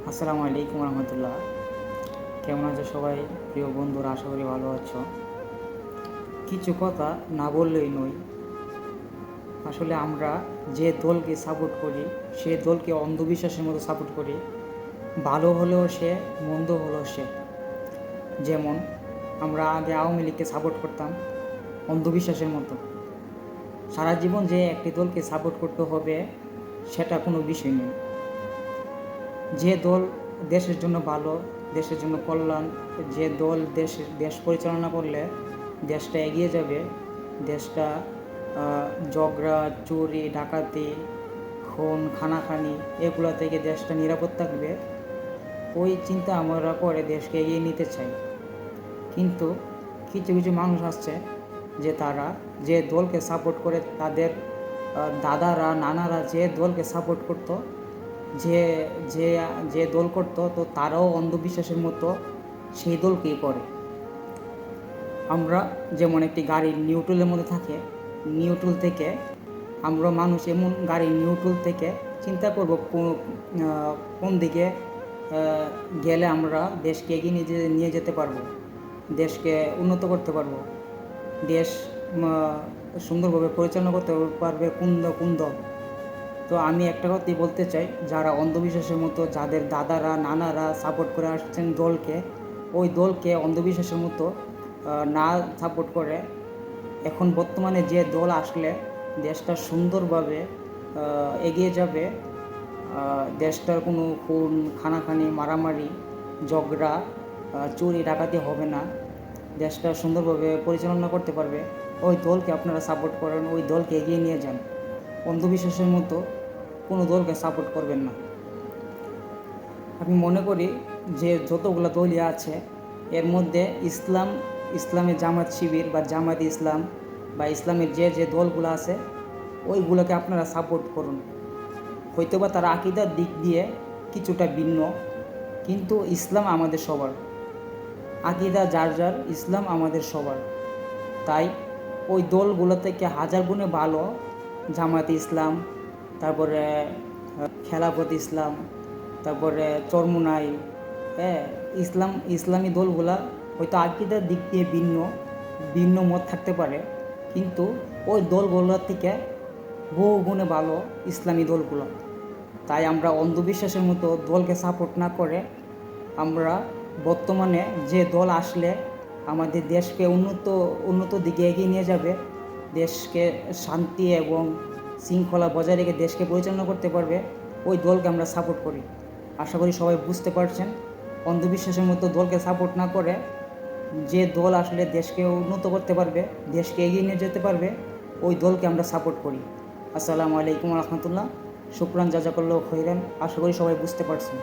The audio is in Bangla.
আসসালামু আলাইকুম রহমতুল্লাহ। কেমন আছো সবাই? প্রিয় বন্ধুরা, আশা করি ভালো আছো। কিছু কথা না বললেই নয়। আসলে আমরা যে দলকে সাপোর্ট করি সে দলকে অন্ধবিশ্বাসের মতো সাপোর্ট করি। ভালো হলেও সে, মন্দ হলেও সে। যেমন আমরা আগে আওয়ামী লীগকে সাপোর্ট করতাম অন্ধবিশ্বাসের মতো। সারা জীবন যে একটি দলকে সাপোর্ট করতে হবে সেটা কোনো বিষয় নেই। যে দল দেশের জন্য ভালো, দেশের জন্য কল্যাণ, যে দল দেশ পরিচালনা করলে দেশটা এগিয়ে যাবে, দেশটা ঝগড়া, চুরি, ডাকাতি, খুন, খানাখানি এগুলো থেকে দেশটা নিরাপদ থাকবে, ওই চিন্তা আমরা করে দেশকে এগিয়ে নিতে চাই। কিন্তু কিছু কিছু মানুষ আসছে যে তারা যে দলকে সাপোর্ট করে, তাদের দাদারা নানারা যে দলকে সাপোর্ট করতো, যে যে যে দল করতো, তো তারাও অন্ধবিশ্বাসের মতো সেই দলকেই করে। আমরা যেমন একটি গাড়ির নিউট্রালের মধ্যে থাকে, নিউট্রাল থেকে আমরা মানুষ এমন গাড়ির নিউট্রাল থেকে চিন্তা করব কোন দিকে গেলে আমরা দেশকে এগিয়ে নিয়ে যেতে পারবো, দেশকে উন্নত করতে পারবো, দেশ সুন্দরভাবে পরিচালনা করতে পারবে কোন দল। তো আমি একটা কথাই বলতে চাই, যারা অন্ধবিশ্বাসের মতো, যাদের দাদারা নানারা সাপোর্ট করে আসছেন দলকে, ওই দলকে অন্ধবিশ্বাসের মতো না সাপোর্ট করে এখন বর্তমানে যে দল আসলে দেশটা সুন্দরভাবে এগিয়ে যাবে, দেশটার কোনো খুন খানাখানি মারামারি ঝগড়া চুরি ডাকাতি হবে না, দেশটা সুন্দরভাবে পরিচালনা করতে পারবে, ওই দলকে আপনারা সাপোর্ট করেন, ওই দলকে এগিয়ে নিয়ে যান। অন্ধবিশ্বাসের মতো কোনো দলকে সাপোর্ট করবেন না। আমি মনে করি যে যতগুলো দলই আছে এর মধ্যে ইসলামের জামাত শিবির বা জামাত ইসলাম বা ইসলামের যে দলগুলো আছে ওইগুলোকে আপনারা সাপোর্ট করুন। হয়তোবা তারা আকীদার দিক দিয়ে কিছুটা ভিন্ন, কিন্তু ইসলাম আমাদের সবার, আকীদা যার যার, ইসলাম আমাদের সবার। তাই ওই দলগুলো থেকে হাজার গুণে ভালো জামাত ইসলাম, তারপরে খেলাফত ইসলাম, তারপরে চরমুনাই, ইসলামী দলগুলা হয়তো আকীদার দিক দিয়ে ভিন্ন মত থাকতে পারে, কিন্তু ওই দলগুলোর থেকে বহু গুণে ভালো ইসলামী দলগুলো। তাই আমরা অন্ধবিশ্বাসের মতো দলকে সাপোর্ট না করে আমরা বর্তমানে যে দল আসলে আমাদের দেশকে উন্নত দিকে এগিয়ে নিয়ে যাবে, দেশকে শান্তি এবং শৃঙ্খলা বজায় রেখে দেশকে পরিচালনা করতে পারবে, ওই দলকে আমরা সাপোর্ট করি। আশা করি সবাই বুঝতে পারছেন। অন্ধবিশ্বাসের মতো দলকে সাপোর্ট না করে যে দল আসলে দেশকে উন্নত করতে পারবে, দেশকে এগিয়ে নিয়ে যেতে পারবে, ওই দলকে আমরা সাপোর্ট করি। আসসালামু আলাইকুম রহমতুল্লাহ। শুকরান জাজাকাল্লাহু খাইরান। আশা করি সবাই বুঝতে পারছেন।